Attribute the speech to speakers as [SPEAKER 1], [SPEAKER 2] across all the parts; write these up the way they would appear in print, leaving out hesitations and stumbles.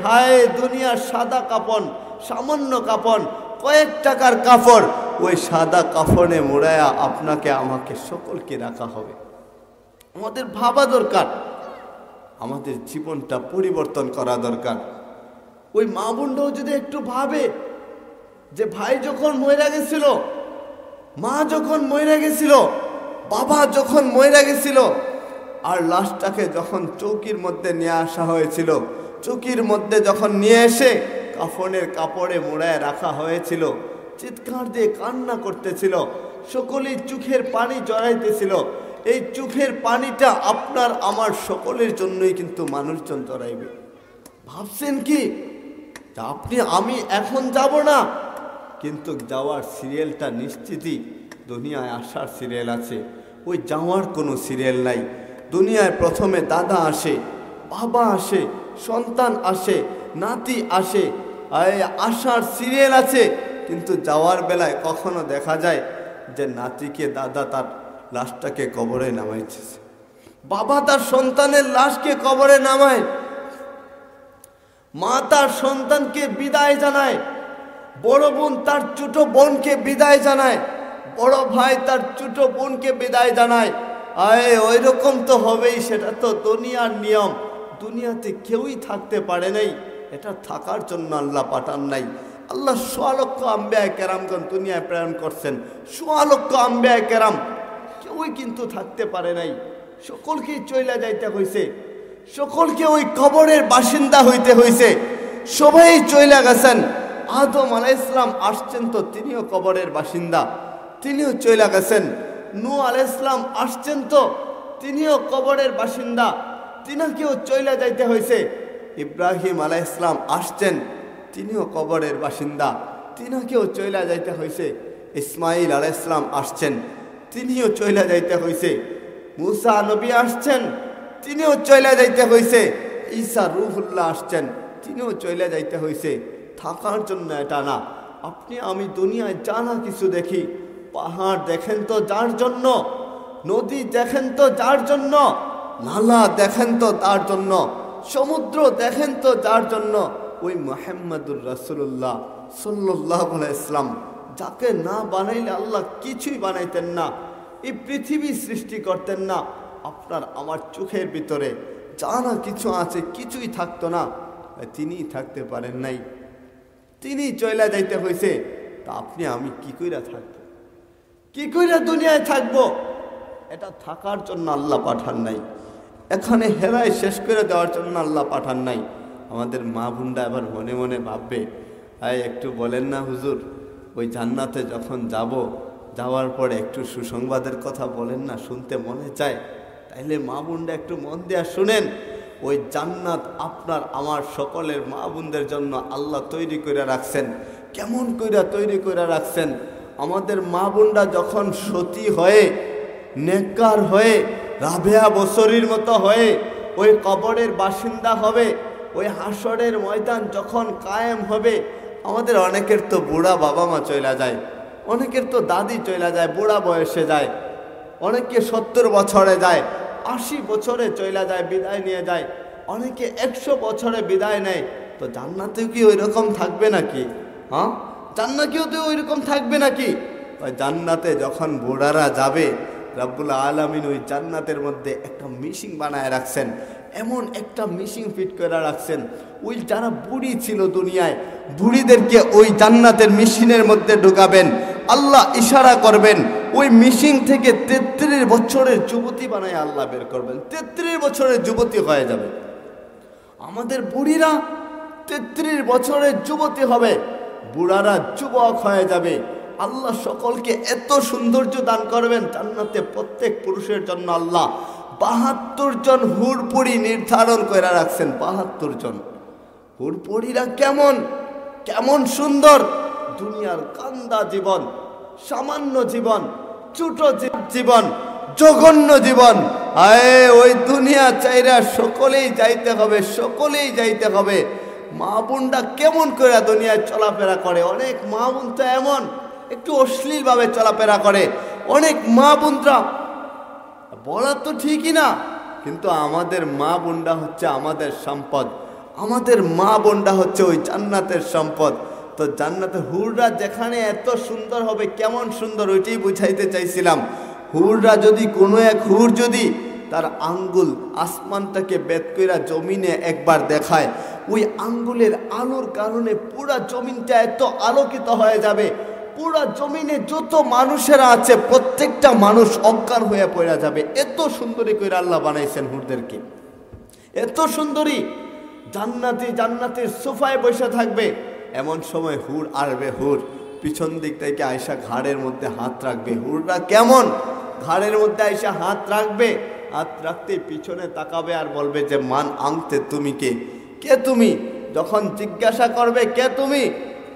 [SPEAKER 1] হায় দুনিয়ার সাদা কাফন, সামান্য কাফন, কয়েক টাকার কাপড়, ওই সাদা কাফনে মোড়ায়া আপনাকে আমাকে সকলকে রাখা হবে। আমাদের ভাবা দরকার, আমাদের জীবনটা পরিবর্তন করা দরকার। ওই মা বোনটাও যদি একটু ভাবে যে ভাই যখন মইরা গেছিল, মা যখন মইরা গেছিল, বাবা যখন মইরা গেছিল, আর লাশটাকে যখন চৌকির মধ্যে নিয়ে আসা হয়েছিল, চৌকির মধ্যে যখন নিয়ে এসে কাফনের কাপড়ে মোড়ায় রাখা হয়েছিল, চিৎকার দিয়ে কান্না করতেছিল, সকলেই চোখের পানি জড়াইতেছিল। এই চোখের পানিটা আপনার আমার সকলের জন্যই কিন্তু মানুষজন জড়াইবে। ভাবছেন কি আপনি আমি এখন যাব না, কিন্তু যাওয়ার সিরিয়ালটা নিশ্চিতই দুনিয়ায় আসার সিরিয়াল আছে, ওই যাওয়ার কোনো সিরিয়াল নাই। দুনিয়ায় প্রথমে দাদা আসে, বাবা আসে, সন্তান আসে, নাতি আসে, আসার সিরিয়াল আছে। কিন্তু যাওয়ার বেলায় কখনো দেখা যায় যে নাতিকে দাদা তার লাশটাকে কবরে নামাইছে, বাবা তার সন্তানের লাশকে কবরে নামায়, মা তার সন্তানকে বিদায় জানায়, বড় বোন তার ছোট বোনকে বিদায় জানায়, বড় ভাই তার ছোট বোনকে বিদায় জানায়। ওই রকম তো হবেই, সেটা তো দুনিয়ার নিয়ম। দুনিয়াতে কেউই থাকতে পারে নাই, এটা থাকার জন্য আল্লাহ পাঠান নাই। আল্লাহ সোয়া লক্ষ আম্বিয়া কেরামগণ দুনিয়ায় প্রেরণ করছেন, সোয়া লক্ষ আম্বিয়া কেরাম, কেউই কিন্তু থাকতে পারে নাই, সকলকেই চইলা যাইতে হয়েছে, সকলকে ওই কবরের বাসিন্দা হইতে হয়েছে, সবাই চইলা গেছেন। আদম আলাইহিস সালাম আসছেন তো তিনিও কবরের বাসিন্দা, তিনিও চইলা গেছেন। নূহ আলাইহিস সালাম আসছেন তো তিনিও কবরের বাসিন্দা, তিনাকেও চইলা যাইতে হয়েছে। ইব্রাহিম আলাইহিস সালাম আসছেন, তিনিও কবরের বাসিন্দা, তিনাকেও চইলা যাইতে হয়েছে। ইসমাইল আলাইহিস সালাম আসছেন, তিনিও চইলা যাইতে হয়েছে। মুসা নবী আসছেন, তিনিও চইলা যাইতে হয়েছে। ঈসা রূহুল্লাহ আসছেন, তিনিও চইলা যাইতে হয়েছে। থাকার জন্য এটা না। আপনি আমি দুনিয়ায় জানা কিছু দেখি, পাহাড় দেখেন তো যার জন্য, নদী দেখেন তো যার জন্য, নালা দেখেন তো তার জন্য, সমুদ্র দেখেন তো যার জন্য। ওই মুহাম্মদুর রাসূলুল্লাহ সাল্লাল্লাহু আলাইহি ওয়াসাল্লাম, যাকে না বানাইলে আল্লাহ কিছুই বানাইতেন না, এই পৃথিবী সৃষ্টি করতেন না। আপনার আমার চোখের ভিতরে জানা কিছু আছে, কিছুই থাকতো না, তিনিই থাকতে পারেন নাই, তিনি চইলা যাইতে হয়েছে। তা আপনি আমি কি কইরা থাকবো, কি কইরা দুনিয়ায় থাকবো? এটা থাকার জন্য আল্লাহ পাঠান নাই, এখানে হেলায় শেষ করে দেওয়ার জন্য আল্লাহ পাঠান নাই। আমাদের মা বোনরা এবার মনে মনে ভাববে, একটু বলেন না হুজুর, ওই জান্নাতে যখন যাব, যাওয়ার পরে একটু সুসংবাদের কথা বলেন না, শুনতে মনে চায়। তাইলে মা বোনরা একটু মন দিয়া শুনেন, ওই জান্নাত আপনার আমার সকলের মা বোনদের জন্য আল্লাহ তৈরি করে রাখছেন। কেমন কইরা তৈরি করে রাখছেন? আমাদের মা বোনরা যখন সতী হয়ে, নেককার হয়ে, রাবেয়া বসরির মতো হয়ে ওই কবরের বাসিন্দা হবে, ওই হাসরের ময়দান যখন কায়েম হবে, আমাদের অনেকের তো বুড়া বাবা মা চইলা যায়, অনেকের তো দাদি চইলা যায়, বুড়া বয়সে যায়, অনেকে 70 বছরে যায়, 80 বছরে চইলা যায়, বিদায় নিয়ে যায়, অনেকে 100 বছরে বিদায় নেয়। তো জান্নাতেও কি ওই রকম থাকবে নাকি? হ্যাঁ, জান্নাতেও তো ওই রকম থাকবে নাকি? ওই জান্নাতে যখন বুড়ারা যাবে, রব্বুল আলামিন ওই জান্নাতের মধ্যে একটা মিশিং বানায় রাখছেন, এমন একটা মিশিং ফিট করে রাখছেন, ওই যারা বুড়ি ছিল দুনিয়ায়, বুড়িদেরকে ওই জান্নাতের মেশিনের মধ্যে ঢুকাবেন, আল্লাহ ইশারা করবেন, ওই মিশিং থেকে 33 বছরের যুবতী বানায় আল্লাহ বের করবেন, 33 বছরের যুবতী হয়ে যাবে। আমাদের বুড়িরা 33 বছরের যুবতী হবে, বুড়ারা যুবক হয়ে যাবে। আল্লাহ সকলকে এত সৌন্দর্য দান করবেন, জান্নাতে প্রত্যেক পুরুষের জন্য আল্লাহ 72 জন হুরপুরি নির্ধারণ করে রাখছেন। 72 জন হুরপুরিরা কেমন কেমন সুন্দর! দুনিয়ার কান্দা জীবন, সামান্য জীবন, ছোট জীবন, জঘন্য জীবন, ওই দুনিয়া চাইরা সকলেই যাইতে হবে, সকলেই যাইতে হবে। মা বোনরা কেমন করে দুনিয়ায় চলাফেরা করে? অনেক মা বোন তো এমন একটু অশ্লীলভাবে চলাফেরা করে, অনেক মা বোনরা, বলা তো ঠিকই না, কিন্তু আমাদের মা বোনরা হচ্ছে আমাদের সম্পদ, আমাদের মা বোনটা হচ্ছে ওই জান্নাতের সম্পদ। তো জান্নাতের হুররা যেখানে এত সুন্দর হবে, কেমন সুন্দর ওইটাই বুঝাইতে চাইছিলাম। হুররা যদি কোনো এক হুর যদি তার আঙ্গুল আসমানটাকে বেদ কইরা জমিনে একবার দেখায়, ওই আঙ্গুলের আলোর কারণে পুরা জমিনটা এত আলোকিত হয়ে যাবে, পুরা জমিনে যত মানুষেরা আছে প্রত্যেকটা মানুষ অজ্ঞান হয়ে পড়ে যাবে। এত সুন্দরী করে আল্লাহ বানাইছেন হুরদেরকে, এত সুন্দরী। জান্নাতির সোফায় বসে থাকবে, এমন সময় হুর আসবে, হুর পিছন দিক থেকে আয়সা ঘাড়ের মধ্যে হাত রাখবে। হুররা কেমন, ঘাড়ের মধ্যে আয়সা হাত রাখবে, হাত রাখতে পিছনে তাকাবে আর বলবে যে মান আনতে তুমি কে, কে তুমি? যখন জিজ্ঞাসা করবে কে তুমি,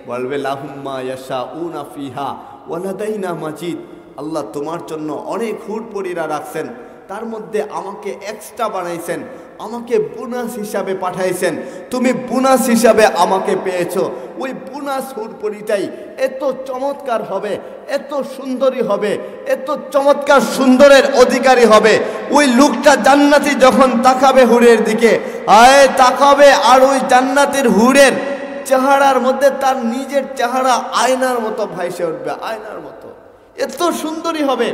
[SPEAKER 1] বলবে লাহুম্মা ইয়াশাউনা ফিহা ওয়ালাদাইনা মাজিদ। আল্লাহ তোমার জন্য অনেক হুর পরীরা রাখছেন, তার মধ্যে আমাকে এক্সট্রা বানাইছেন, আমাকে বোনাস হিসাবে পাঠাইছেন, তুমি বোনাস হিসাবে আমাকে পেয়েছো। ওই বোনাস হুরপরিটাই এত চমৎকার হবে, এত সুন্দরী হবে, এত চমৎকার সুন্দরের অধিকারী হবে। ওই লোকটা জান্নাতি যখন তাকাবে হুরের দিকে, আয় তাকাবে, আর ওই জান্নাতের হুরের চেহারার মধ্যে তার নিজের চেহারা আয়নার মতো ভাইসে উঠবে, আয়নার মতো, এত সুন্দরী হবে।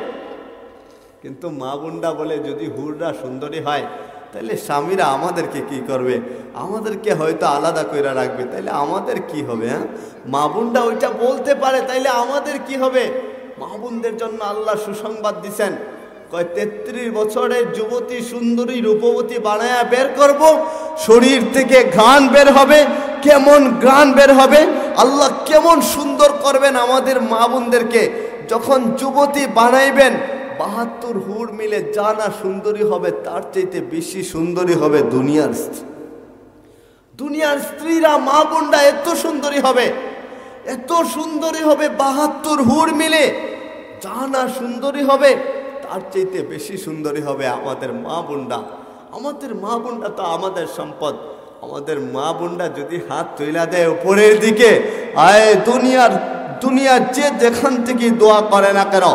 [SPEAKER 1] কিন্তু মা বোনরা বলে যদি হুররা সুন্দরী হয় তাহলে স্বামীরা আমাদেরকে কি করবে, আমাদেরকে হয়তো আলাদা করে রাখবে, তাইলে আমাদের কি হবে? হ্যাঁ, মা বোনরা ওইটা বলতে পারে, তাইলে আমাদের কি হবে? মা বোনদের জন্য আল্লাহ সুসংবাদ দিছেন, কয় 33 বছরের যুবতী সুন্দরী রূপবতী বানায়া বের করব, শরীর থেকে ঘ্রাণ বের হবে। কেমন ঘ্রাণ বের হবে, আল্লাহ কেমন সুন্দর করবেন আমাদের মা বোনদেরকে যখন যুবতী বানাইবেন। 72 হুর মিলে যা না সুন্দরী হবে, তার চাইতে বেশি সুন্দরী হবে দুনিয়ার স্ত্রী। দুনিয়ার স্ত্রীরা মা বোনরা এত সুন্দরী হবে, এত সুন্দরী হবে, 72 হুর মিলে যা না সুন্দরী হবে, তার চাইতে বেশি সুন্দরী হবে আমাদের মা বোনরা। আমাদের মা বোনরা তো আমাদের সম্পদ। আমাদের মা বোনরা যদি হাত তুইলা দেয় উপরের দিকে, আয় দুনিয়ার যে যেখান থেকে দোয়া করে না কেন,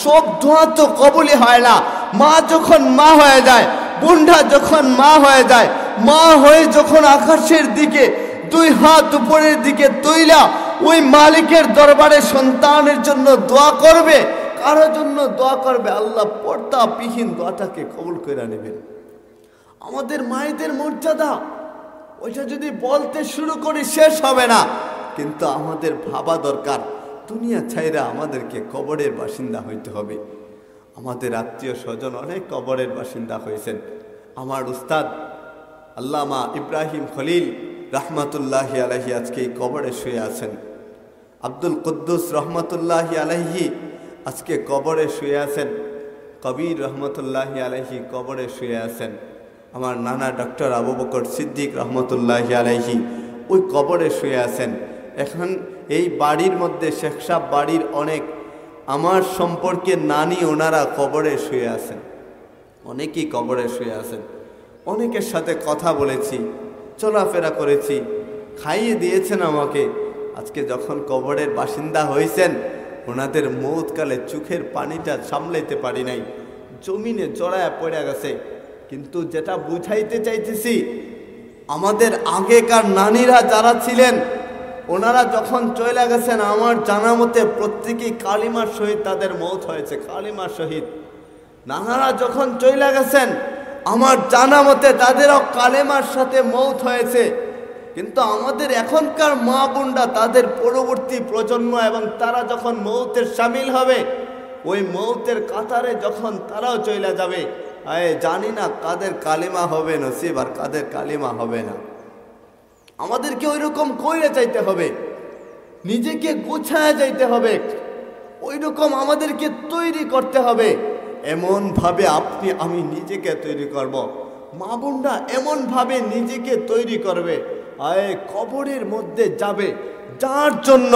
[SPEAKER 1] সব দোয়া তো কবুলই হয় না। মা যখন মা হয়ে যায়, বোনটা যখন মা হয়ে যায়, মা হয়ে যখন আকাশের দিকে 2 হাত উপরের দিকে তুইলা ওই মালিকের দরবারে সন্তানের জন্য দোয়া করবে, কারোর জন্য দোয়া করবে, আল্লাহ পর্দাবিহীন দোয়াটাকে কবুল করে নেবেন। আমাদের মায়েদের মর্যাদা ওইটা যদি বলতে শুরু করি শেষ হবে না। কিন্তু আমাদের ভাবা দরকার, দুনিয়া ছাইরা আমাদেরকে কবরের বাসিন্দা হইতে হবে। আমাদের আত্মীয় স্বজন অনেক কবরের বাসিন্দা হয়েছেন। আমার উস্তাদ আল্লামা ইব্রাহিম খলিল রহমতুল্লাহি আলাইহি আজকে এই কবরে শুয়ে আছেন। আব্দুল কুদ্দুস রহমতুল্লাহি আলাইহি আজকে কবরে শুয়ে আছেন। কবির রহমতুল্লাহি আলাইহি কবরে শুয়ে আছেন। আমার নানা ডক্টর আবু বকর সিদ্দিক রহমতুল্লাহি আলাইহি ওই কবরে শুয়ে আছেন। এখন এই বাড়ির মধ্যে শেখ সাহেব বাড়ির অনেক আমার সম্পর্কে নানি, ওনারা কবরে শুয়ে আছেন, অনেকেই কবরে শুয়ে আছেন। অনেকের সাথে কথা বলেছি, চলাফেরা করেছি, খাইয়ে দিয়েছেন আমাকে। আজকে যখন কবরের বাসিন্দা হয়েছেন, ওনাদের মৌতকালে চোখের পানিটা সামলাইতে পারি নাই, জমিনে জড়ায় পড়ে গেছে। কিন্তু যেটা বুঝাইতে চাইতেছি, আমাদের আগেকার নানিরা যারা ছিলেন, ওনারা যখন চলে গেছেন, আমার জানা মতে প্রত্যেকেই কালিমার সহিত তাদের মৌত হয়েছে, কালিমার সহিত। নানারা যখন চলে গেছেন, আমার জানা মতে তাদেরও কালেমার সাথে মৌত হয়েছে। কিন্তু আমাদের এখনকার মা বোনরা, তাদের পরবর্তী প্রজন্ম, এবং তারা যখন মৌতের সামিল হবে, ওই মৌতের কাতারে যখন তারাও চলে যাবে, জানি না কাদের কালিমা হবে নসিব আর কাদের কালিমা হবে না। আমাদেরকে ওই রকম কইরে যাইতে হবে, নিজেকে গোছায় যাইতে হবে, ওই রকম আমাদেরকে তৈরি করতে হবে। এমন ভাবে আপনি আমি নিজেকে তৈরি করব, মা বোনরা এমন ভাবে নিজেকে তৈরি করবে। কবরের মধ্যে যাবে, যার জন্য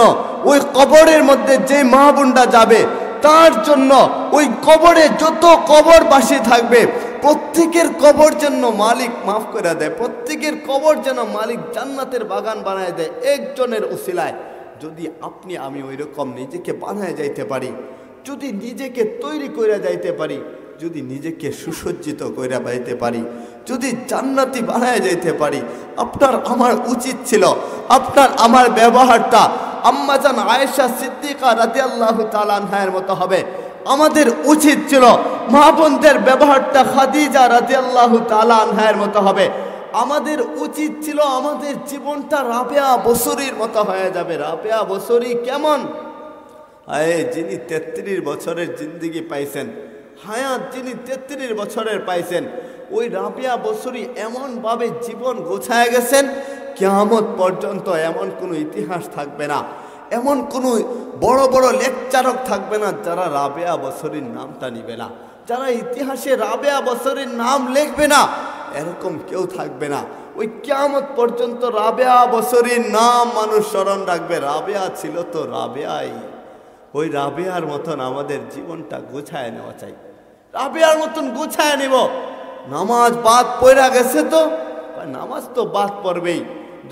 [SPEAKER 1] ওই কবরের মধ্যে যে মা বোনরা যাবে, তার জন্য ওই কবরে যত কবরবাসী থাকবে, প্রত্যেকের কবর যেন মালিক মাফ করে দেয়, প্রত্যেকের কবর যেন মালিক জান্নাতের বাগান বানায় দেয় একজনের উসিলায়। যদি আপনি আমি ওই রকম নিজেকে বানায় যাইতে পারি, যদি নিজেকে তৈরি করে যাইতে পারি, যদি নিজেকে সুসজ্জিত করে যাইতে পারি, যদি জান্নাতি বানায় যেতে পারি, আপনার আমার উচিত ছিল আপনার আমার ব্যবহারটা আম্মাজান আয়েশা সিদ্দিকা রাদিয়াল্লাহু তাআলা আনহার মতো হবে। আমাদের উচিত ছিল মা বোনদের ব্যবহারটা খাদিজা রাদিয়াল্লাহু তাআলা আনহার মতো হবে। আমাদের উচিত ছিল আমাদের জীবনটা রাবেয়া বসরির মতো হয়ে যাবে। রাবেয়া বসরি কেমন? যিনি 33 বছরের জিন্দেগি পাইছেন, হায়াত যিনি 33 বছরের পাইছেন, ওই রাবেয়া বসরি এমনভাবে জীবন গোছায় গেছেন, কিয়ামত পর্যন্ত এমন কোনো ইতিহাস থাকবে না, এমন কোনো বড় বড় লেকচারক থাকবে না যারা রাবেয়া বসরির নামটা নিবে না, যারা ইতিহাসে রাবেয়া বসরির নাম লিখবে না, এরকম কেউ থাকবে না। ওই কিয়ামত পর্যন্ত রাবেয়া বসরির নাম মানুষ স্মরণ রাখবে। রাবেয়া ছিল তো রাবেয়াই। ওই রাবেয়ার মতন আমাদের জীবনটা গোছায় নেওয়া চাই, রাবেয়ার মতন গোছায় নেব। নামাজ বাদ পড়া গেছে তো নামাজ তো বাদ পড়বেই।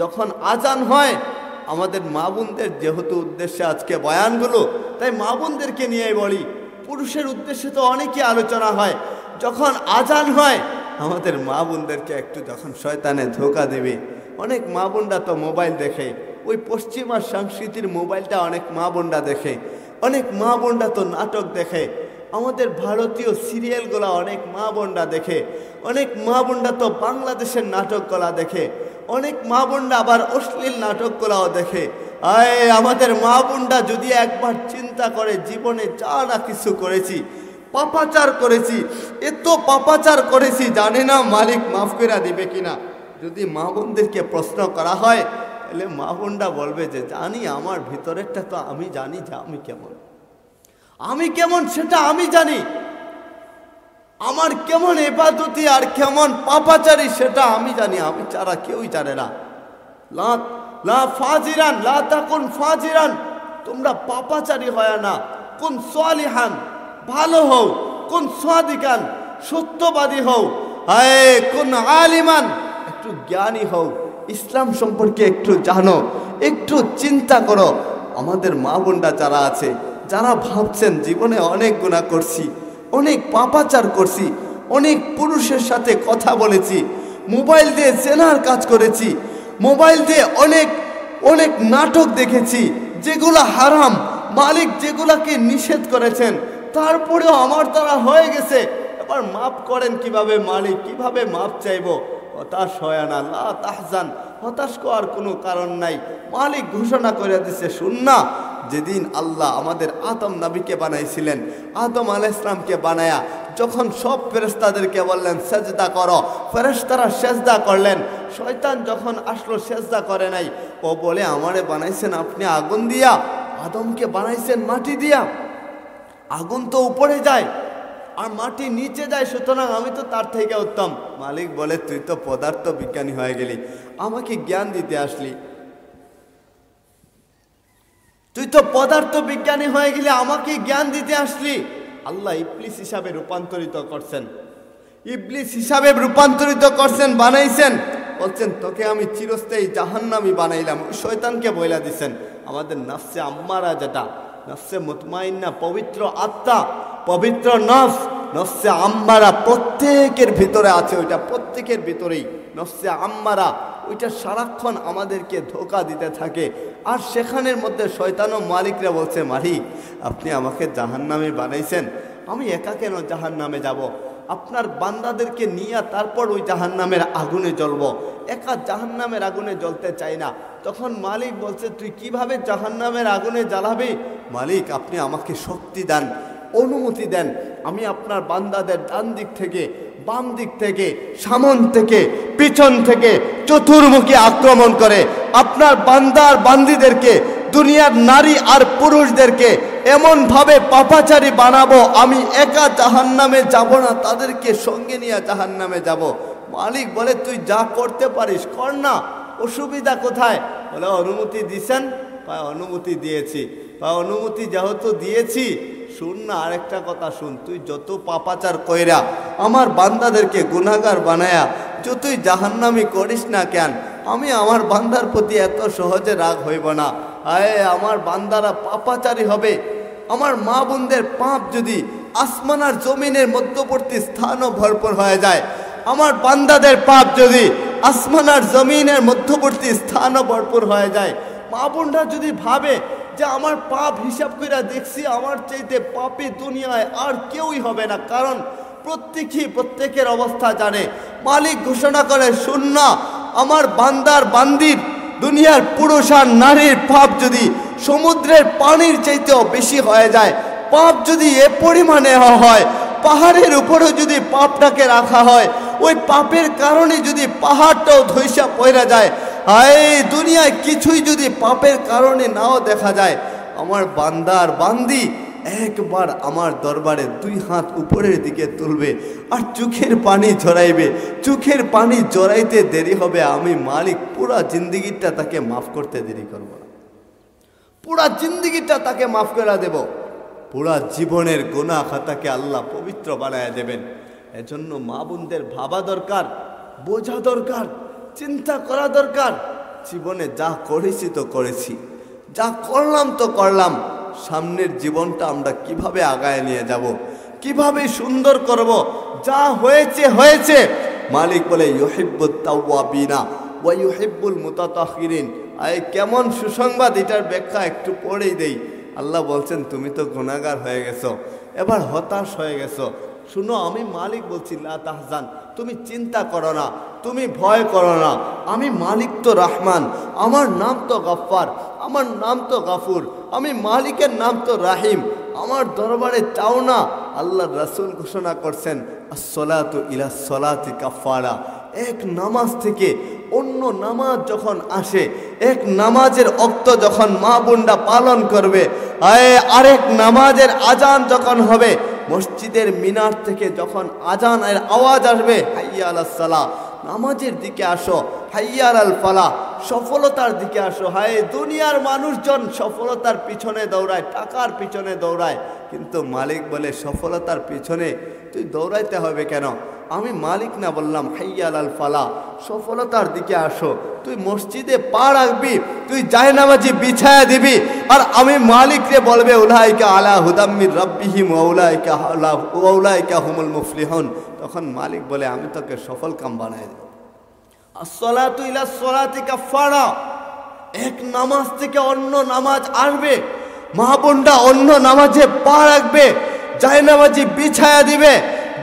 [SPEAKER 1] যখন আজান হয় আমাদের মা বোনদের যেহেতু উদ্দেশ্যে আজকে বয়ানগুলো, তাই মা বোনদেরকে নিয়ে বলি, পুরুষের উদ্দেশ্যে তো অনেকই আলোচনা হয়। যখন আজান হয় আমাদের মা বোনদেরকে একটু যখন শয়তানে ধোঁকা দেবে, অনেক মা বোনরা তো মোবাইল দেখে, ওই পশ্চিমা সংস্কৃতির মোবাইলটা অনেক মা বোনরা দেখে, অনেক মা বোনরা তো নাটক দেখে, আমাদের ভারতীয় সিরিয়ালগুলো অনেক মা বোনরা দেখে, অনেক মা বোনরা তো বাংলাদেশের নাটকগুলা দেখে, অনেক মা বোনরা আবার অশ্লীল নাটকগুলাও দেখে। আমাদের মা বোনরা যদি একবার চিন্তা করে জীবনে যা না কিছু করেছি, পাপাচার করেছি, এত পাপাচার করেছি, জানি না মালিক মাফ করে দিবে কিনা। যদি মা বোনদেরকে প্রশ্ন করা হয় তাহলে মা বোনরা বলবে যে জানি, আমার ভিতরেরটা তো আমি জানি যে আমি কেমন সেটা আমি জানি, আমার কেমন ইবাদতি আর কেমন পাপাচারী সেটা আমি জানি, আমি ছাড়া কেউই জানে না। লা ফাজিরান লা তাকুন ফাজিরান, তোমরা পাপাচারী হয় না, কোন সালিহান ভালো হও, কোন সাদিকান সত্যবাদী হও, কোন আলিমান একটু জ্ঞানী হও, ইসলাম সম্পর্কে একটু জানো, একটু চিন্তা করো। আমাদের মা বোনরা যারা আছে, যারা ভাবছেন জীবনে অনেক গুনাহ করছি, অনেক পাপাচার করছি, অনেক পুরুষের সাথে কথা বলেছি, মোবাইল দিয়ে জেনার কাজ করেছি, মোবাইল দিয়ে অনেক অনেক নাটক দেখেছি যেগুলো হারাম, মালিক যেগুলাকে নিষেধ করেছেন, তারপরেও আমার দ্বারা হয়ে গেছে। এবার মাফ করেন কিভাবে মালিক, কিভাবে মাফ চাইব? হতাশ হয় না, লা তাহজান, হতাশ করার কোনো কারণ নাই। মালিক ঘোষণা করে দিছে, শুন না, যেদিন আল্লাহ আমাদের আদম নবীকে বানাইছিলেন, আদম আলাইহিস সালামকে বানায়া যখন সব ফেরেশতাদেরকে বললেন সেজদা করো, ফেরেশতারা সেজদা করলেন। শয়তান যখন আসলো সেজদা করে নাই, ও বলে আমারে বানাইছেন আপনি আগুন দিয়া, আদমকে বানাইছেন মাটি দিয়া। আগুন তো উপরে যায় আর মাটি নিচে যায়, সুতরাং আমি তো তার থেকে উত্তম। মালিক বলে তুই তো পদার্থ বিজ্ঞানী হয়ে গেলি, আমাকে জ্ঞান দিতে আসলি, তুই তো পদার্থ বিজ্ঞানী হয়ে গেলি, আমাকে জ্ঞান দিতে আসলি। আল্লাহ ইবলিস হিসাবে রূপান্তরিত করছেন, ইবলিস হিসাবে রূপান্তরিত করছেন, বানাইছেন। বলছেন তোকে আমি চিরস্থায়ী জাহান্নামী বানাইলাম। শয়তানকে বইলা দিছেন আমাদের নফসে আম্মারা, যেটা নফসে মুতমাইন্না, পবিত্র আত্মা, পবিত্র নফস, নফসে আম্মারা প্রত্যেকের ভিতরে আছে, ওইটা প্রত্যেকের ভিতরেই নফসে আম্মারা, ওইটা সারাক্ষণ আমাদেরকে ধোঁকা দিতে থাকে। আর সেখানের মধ্যে শয়তানও মালিকরা বলছে, মালিক আপনি আমাকে জাহান্নামে বানাইছেন, আমি একা কেন জাহান্নামে যাব? আপনার বান্দাদেরকে নিয়ে তারপর ওই জাহান্নামের আগুনে জ্বলব, একা জাহান্নামের আগুনে জ্বলতে চাই না। তখন মালিক বলছে তুই কিভাবে জাহান্নামের আগুনে জ্বালাবি? মালিক আপনি আমাকে শক্তি দেন, অনুমতি দেন, আমি আপনার বান্দাদের ডান দিক থেকে, বাম দিক থেকে, সামন থেকে, পিছন থেকে চতুর্মুখী আক্রমণ করে আপনার বান্দার বান্দিদেরকে, দুনিয়ার নারী আর পুরুষদেরকে এমনভাবে পাপাচারী বানাবো, আমি একা জাহান্নামে যাব না, তাদেরকে সঙ্গে নিয়ে জাহান্নামে যাব। মালিক বলে তুই যা করতে পারিস কর না, অসুবিধা কোথায়? বলে অনুমতি দিছেন? অনুমতি দিয়েছি। অনুমতি যেহেতু দিয়েছি, শুন না আরেকটা কথা শুন, তুই যত পাপাচার কইরা আমার বান্দাদেরকে গুনাহগার বানায়া যতই জাহান্নামি করিস না কেন, আমি আমার বান্দার প্রতি এত সহজে রাগ হইব না। আমার বান্দারা পাপাচারী হবে, আমার মা বোনদের পাপ যদি আসমান আর জমিনের মধ্যবর্তী স্থানও ভরপুর হয়ে যায়, আমার বান্দাদের পাপ যদি আসমান আর জমিনের মধ্যবর্তী স্থানও ভরপুর হয়ে যায়, মা বোনরা যদি ভাবে যে আমার পাপ হিসাব করে দেখছি আমার চাইতে পাপী দুনিয়ায় আর কেউই হবে না, কারণ প্রত্যেকের অবস্থা জানে। মালিক ঘোষণা করে, শুন না, আমার বান্দার বান্দির দুনিয়ার পুরুষ আর নারীর পাপ যদি সমুদ্রের পানির চাইতেও বেশি হয়ে যায়, পাপ যদি এ পরিমাণে হয়, পাহাড়ের উপরেও যদি পাপটাকে রাখা হয়, ওই পাপের কারণে যদি পাহাড়টাও ধৈসা পড়ে যায়, হায় দুনিয়ায় কিছুই যদি পাপের কারণে নাও দেখা যায়, আমার বান্দার বান্দি একবার আমার দরবারে 2 হাত উপরের দিকে তুলবে আর চোখের পানি ঝরাইবে। চোখের পানি ঝরাইতে দেরি হবে, আমি মালিক পুরা জিন্দগিটা তাকে মাফ করতে দেরি করব না, পুরা জিন্দগিটা তাকে মাফ করে দেব, পুরা জীবনের গুনাহ খাতাকে আল্লাহ পবিত্র বানায় দেবেন। এজন্য মা বোনদের ভাবা দরকার, বোঝা দরকার, চিন্তা করা দরকার। জীবনে যা করেছি তো করেছি, যা করলাম তো করলাম, সামনের জীবনটা আমরা কিভাবে আগায় নিয়ে যাব, কিভাবে সুন্দর করব, যা হয়েছে হয়েছে। মালিক বলে ইউহিব্বুত তাওয়াবিনা ওয়া ইউহিব্বুল মুতাতাহহিরিন। আয় কেমন সুসংবাদ, এটার ব্যাখ্যা একটু পরেই দেই। আল্লাহ বলছেন, তুমি তো গুনাহগার হয়ে গেছো, এবার হতাশ হয়ে গেছো, শুনো আমি মালিক বলছি, লা তাহজান, তুমি চিন্তা করো না, তুমি ভয় করো না, আমি মালিক তো রহমান, আমার নাম তো গফফার, আমার নাম তো গাফুর, আমি মালিকের নাম তো রাহিম, আমার দরবারে চাও না। আল্লাহ রাসূল ঘোষণা করছেন, আসসালাতু ইলা সলাতি কাফারা। এক নামাজ থেকে অন্য নামাজ যখন আসে, এক নামাজের ওক্ত যখন মা বোনরা পালন করবে, আরেক নামাজের আজান যখন হবে, মসজিদের মিনার থেকে যখন আজানের আওয়াজ আসবে, হাইয়া আলাস সালাহ, নামাজের দিকে আসো, হাইয়া আলাল ফালাহ, সফলতার দিকে আসো। হায় দুনিয়ার মানুষজন সফলতার পিছনে দৌড়ায়, টাকার পিছনে দৌড়ায়, কিন্তু মালিক বলে সফলতার পিছনে তুই দৌড়াইতে হবে কেন? আমি মালিক না বললাম, হাইয়া আলাল ফালাহ, সফলতার দিকে আসো। তুই মসজিদে পা রাখবি, তুই জায়নামাজি বিছায়া দিবি, আর আমি মালিকরে বলবে, উলাইকা আলা হুদাম মির রাব্বিহিম ওয়া উলাইকা হুমুল মুফলিহুন। তখন মালিক বলে, আমি তোকে সফল কাম বানায় দেব। আসসালাতু ইলা সলাতি কাফারা। এক নামাজ থেকে অন্য নামাজ আসবে, মা বোনরা অন্য নামাজে পা রাখবে, জায়নামাজি বিছায়া দিবে,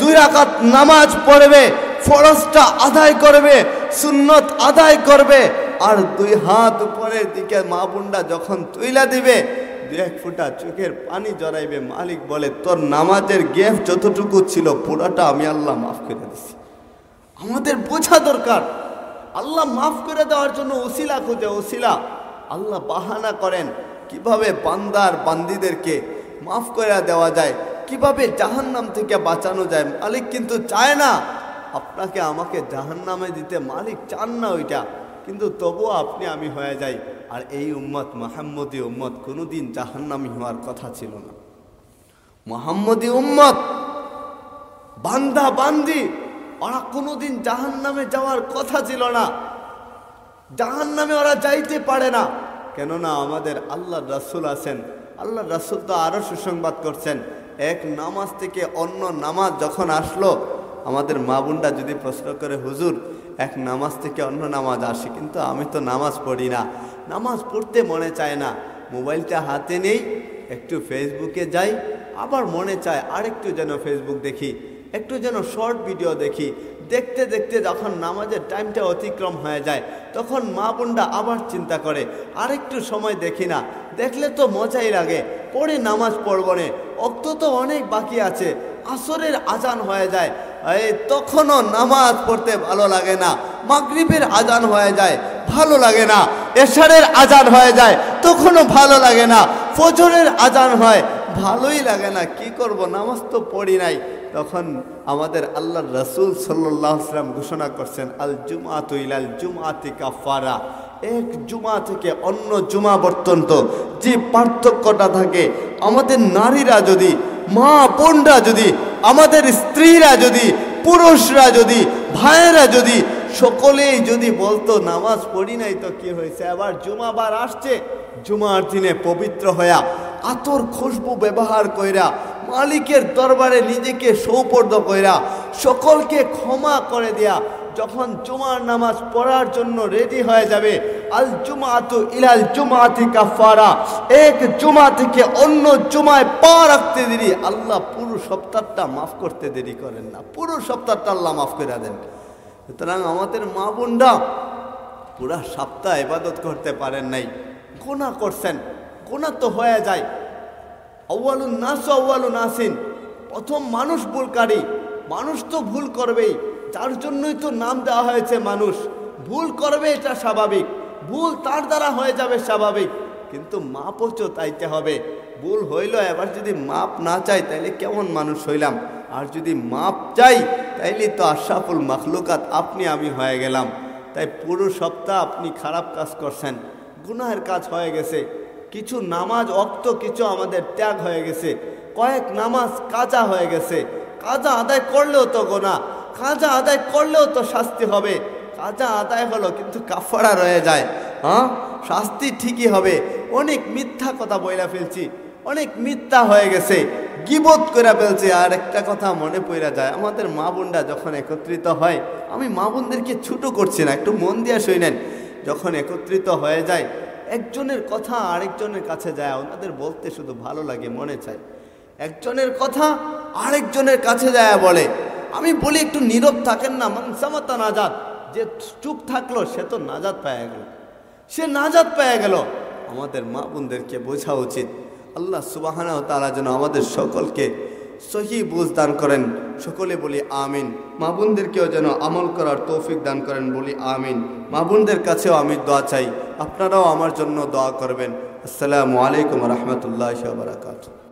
[SPEAKER 1] 2 রাকাত নামাজ পড়বে, ফরজটা আদায় করবে, সুন্নত আদায় করবে, আর 2 হাত উপরের দিকে মা বোনরা যখন তুইলা দিবে, 2-1 ফোঁটা চোখের পানি জড়াইবে। মালিক বলে, তোর নামাজের গেফ যতটুকু ছিল পুরাটা আমি আল্লাহ মাফ করে দিছি। আমাদের বোঝা দরকার, আল্লাহ মাফ করে দেওয়ার জন্য ওসিলা খুঁজে, ওসিলা আল্লাহ বাহানা করেন কিভাবে বান্দার বান্দিদেরকে মাফ করে দেওয়া যায়, কিভাবে জাহান্নাম থেকে বাঁচানো যায়। মালিক কিন্তু চায় না আপনাকে আমাকে জাহান্নামে দিতে, মালিক চান না ওইটা, কিন্তু তবুও আপনি আমি হয়ে যাই। আর এই উম্মত, মুহাম্মদী উম্মত, কোনোদিন জাহান্নামী হওয়ার কথা ছিল না। মুহাম্মদী উম্মত, বান্দা বান্দি, ওরা কোনোদিন জাহান্নামে যাওয়ার কথা ছিল না। জাহান্নামে ওরা যাইতে পারে না, কেননা আমাদের আল্লাহর রাসূল আছেন। আল্লাহর রাসূল তো আরও সুসংবাদ করছেন, এক নামাজ থেকে অন্য নামাজ যখন আসলো, আমাদের মা বোনরা যদি প্রশ্ন করে, হুজুর এক নামাজ থেকে অন্য নামাজ আসে, কিন্তু আমি তো নামাজ পড়ি না, নামাজ পড়তে মনে চায় না, মোবাইলটা হাতে নেই, একটু ফেসবুকে যাই, আবার মনে চায় আরেকটু যেন ফেসবুক দেখি, একটু যেন শর্ট ভিডিও দেখি, দেখতে দেখতে যখন নামাজের টাইমটা অতিক্রম হয়ে যায়, তখন মা বোনরা আবার চিন্তা করে, আরেকটু সময় দেখি না, দেখলে তো মজাই লাগে, পরে নামাজ পড়ব না, ওক্ত তো অনেক বাকি আছে, আসরের আজান হয়ে যায়, তখনও নামাজ পড়তে ভালো লাগে না, মাগরিবের আজান হয়ে যায়, ভালো লাগে না, এশারের আজান হয়ে যায়, তখনও ভালো লাগে না, ফজরের আজান হয়, ভালোই লাগে না, কি করব, নামাজ তো পড়ি নাই। তখন আমাদের আল্লাহর রাসূল সাল্লাল্লাহু আলাইহি ওয়াসাল্লাম ঘোষণা করছেন, আল জুমআতু ইলাল জুমআতি কাফারা। এক জুমা থেকে অন্য জুমা পর্যন্ত যে পার্থক্যটা থাকে, আমাদের নারীরা যদি, মা বোনরা যদি, আমাদের স্ত্রীরা যদি, পুরুষরা যদি, ভাইয়েরা যদি, সকলেই যদি বলতো নামাজ পড়ি নাই তো কি হয়েছে, আবার জুমাবার আসছে, জুমার দিনে পবিত্র হইয়া আতর খুশবু ব্যবহার কইরা মালিকের দরবারে নিজেকে সৌপর্দ কইরা সকলকে ক্ষমা করে দেয়া যখন জুমার নামাজ পড়ার জন্য রেডি হয়ে যাবে, আল জুমাতু ইলাল জুমাতি কাফারা, এক জুমা থেকে অন্য জুমায় পা রাখতে দেরি আল্লাহ পুরো সপ্তাহটা মাফ করতে দেরি করেন না, পুরো সপ্তাহটা আল্লাহ মাফ করে দেন। সুতরাং আমাদের মা বোনরা পুরা সপ্তাহ ইবাদত করতে পারেন নাই, গুনাহ করছেন, গুনাহ তো হয়ে যায়। আউয়ালুন নাস আউয়ালুন নাসিন, প্রথম মানুষ ভুলকারী, মানুষ তো ভুল করবেই, যার জন্যই তো নাম দেওয়া হয়েছে মানুষ। ভুল করবে এটা স্বাভাবিক, ভুল তার দ্বারা হয়ে যাবে স্বাভাবিক, কিন্তু মাপও তো চাইতে হবে। ভুল হইল, এবার যদি মাপ না চাই তাইলে কেমন মানুষ হইলাম? আর যদি মাপ চাই তাইলে তো আশরাফুল মাখলুকাত আপনি আমি হয়ে গেলাম। তাই পুরো সপ্তাহ আপনি খারাপ কাজ করছেন, গুনাহের কাজ হয়ে গেছে, কিছু নামাজ অক্ত কিছু আমাদের ত্যাগ হয়ে গেছে, কয়েক নামাজ কাজা হয়ে গেছে। কাজা আদায় করলেও তো গুনাহ, কাজা আদায় করলেও তো শাস্তি হবে। কাজা আদায় হলো কিন্তু কাফারা রয়ে যায়, হ্যাঁ শাস্তি ঠিকই হবে। অনেক মিথ্যা কথা বইলা ফেলছি, অনেক মিথ্যা হয়ে গেছে, গীবত করে ফেলছি। আর একটা কথা মনে পড়ে যায়, আমাদের মা বোনরা যখন একত্রিত হয়, আমি মা বোনদেরকে ছোট করছি না, একটু মন দিয়ে শুনেন, যখন একত্রিত হয়ে যায় একজনের কথা আরেকজনের কাছে যায়, ওনাদের বলতে শুধু ভালো লাগে, মনে চায়। একজনের কথা আরেকজনের কাছে যায় বলে, আমি বলি একটু নীরব থাকেন না, মানসামাতা নাজাত, যে চুপ থাকলো সে তো নাজাত পেয়ে গেল, সে নাজাত পেয়ে গেল। আমাদের মা বোনদেরকে বোঝা উচিত। আল্লাহ সুবহানাহু ওয়া তাআলা যেন আমাদের সকলকে সহি বুঝ দান করেন, সকলে বলি আমিন। মা বোনদেরকেও যেন আমল করার তৌফিক দান করেন, বলি আমিন। মা বোনদের কাছেও আমি দোয়া চাই, আপনারাও আমার জন্য দোয়া করবেন। আসসালামু আলাইকুম ওয়া রাহমাতুল্লাহি ওয়া বারাকাতুহু।